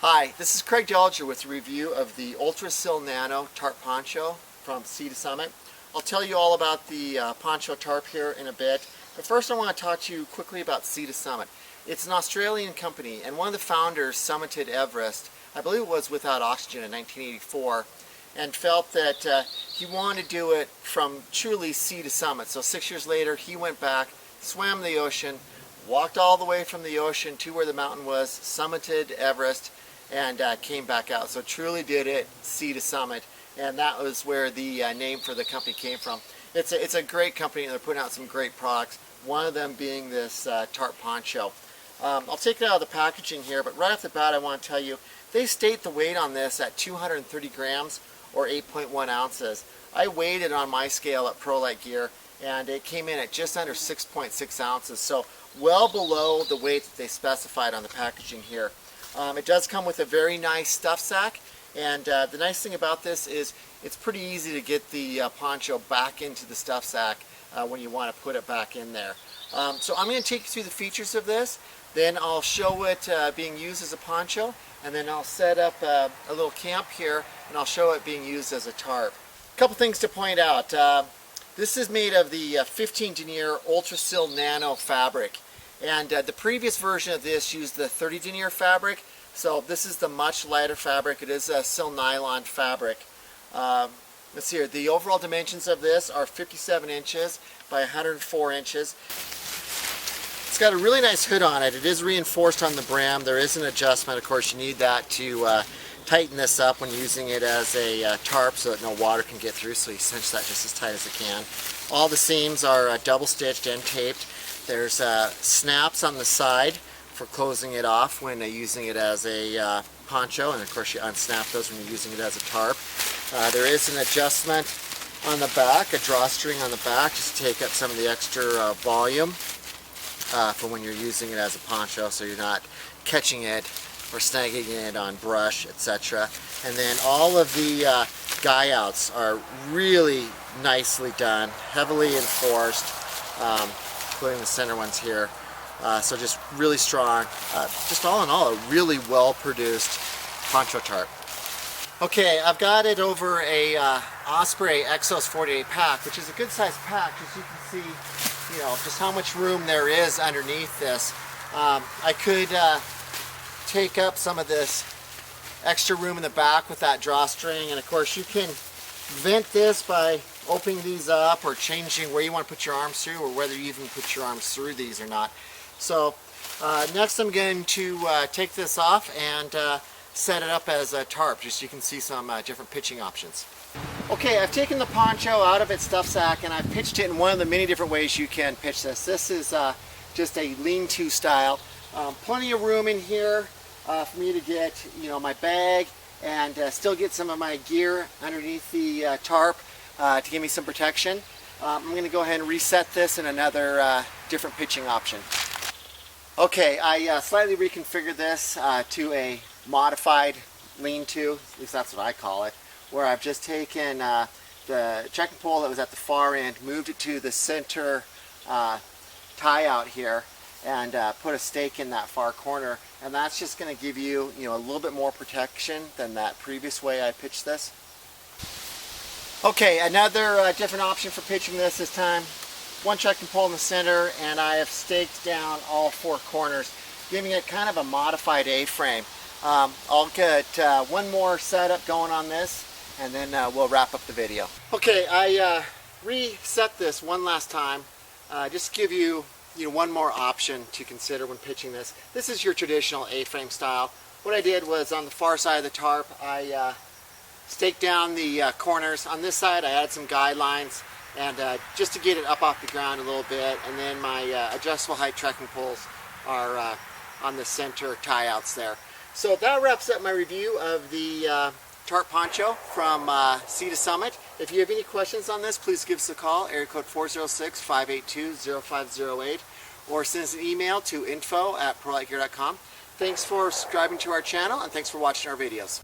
Hi, this is Craig Delger with a review of the Ultrasil Nano Tarp Poncho from Sea to Summit. I'll tell you all about the poncho tarp here in a bit, but first I want to talk to you quickly about Sea to Summit. It's an Australian company, and one of the founders summited Everest, I believe it was without oxygen in 1984, and felt that he wanted to do it from truly sea to summit. So 6 years later he went back, swam the ocean, walked all the way from the ocean to where the mountain was, summited Everest, and came back out. So truly did it sea to summit, and that was where the name for the company came from. It's a great company, and they're putting out some great products, one of them being this tarp poncho. I'll take it out of the packaging here, but right off the bat I want to tell you, they state the weight on this at 230 grams or 8.1 ounces. I weighed it on my scale at ProLite Gear, and it came in at just under 6.6 ounces, so well below the weight that they specified on the packaging here. It does come with a very nice stuff sack, and the nice thing about this is it's pretty easy to get the poncho back into the stuff sack when you want to put it back in there. So I'm going to take you through the features of this, then I'll show it being used as a poncho, and then I'll set up a little camp here and I'll show it being used as a tarp. A couple things to point out. This is made of the 15 denier Ultrasil Nano fabric. And the previous version of this used the 30 denier fabric, so this is the much lighter fabric. It is a sil nylon fabric. Let's see here, the overall dimensions of this are 57 inches by 104 inches. It's got a really nice hood on it. It is reinforced on the brim. There is an adjustment. Of course, you need that to tighten this up when using it as a tarp so that no water can get through, so you cinch that just as tight as it can. All the seams are double stitched and taped. There's snaps on the side for closing it off when using it as a poncho, and of course you unsnap those when you're using it as a tarp. There is an adjustment on the back, a drawstring on the back, just to take up some of the extra volume for when you're using it as a poncho, so you're not catching it or snagging it on brush, etc. And then all of the guy outs are really nicely done, heavily enforced, including the center ones here. So just really strong. Just all in all, a really well produced poncho tarp. Okay, I've got it over a Osprey Exos 48 pack, which is a good sized pack, as you can see, you know, just how much room there is underneath this. I could take up some of this extra room in the back with that drawstring, and of course you can vent this by opening these up or changing where you want to put your arms through, or whether you even put your arms through these or not. So next I'm going to take this off and set it up as a tarp, just so you can see some different pitching options. Okay, I've taken the poncho out of its stuff sack and I've pitched it in one of the many different ways you can pitch this. This is just a lean-to style. Plenty of room in here for me to get, you know, my bag and still get some of my gear underneath the tarp to give me some protection. I'm going to go ahead and reset this in another different pitching option. Okay, I slightly reconfigured this to a modified lean-to, at least that's what I call it, where I've just taken the trekking pole that was at the far end, moved it to the center tie out here, and put a stake in that far corner, and that's just going to give you, you know, a little bit more protection than that previous way I pitched this. Okay, another different option for pitching this time. One trekking pole in the center, and I have staked down all four corners, giving it kind of a modified A-frame. I'll get one more setup going on this, and then we'll wrap up the video. Okay, I reset this one last time, just to give you, one more option to consider when pitching this. This is your traditional A-frame style. What I did was, on the far side of the tarp, I staked down the corners. On this side I added some guidelines, and just to get it up off the ground a little bit, and then my adjustable height trekking poles are on the center tie outs there. So that wraps up my review of the tarp poncho from Sea to Summit. If you have any questions on this, please give us a call, area code 406-582-0508, or send us an email to info@prolitegear.com. Thanks for subscribing to our channel, and thanks for watching our videos.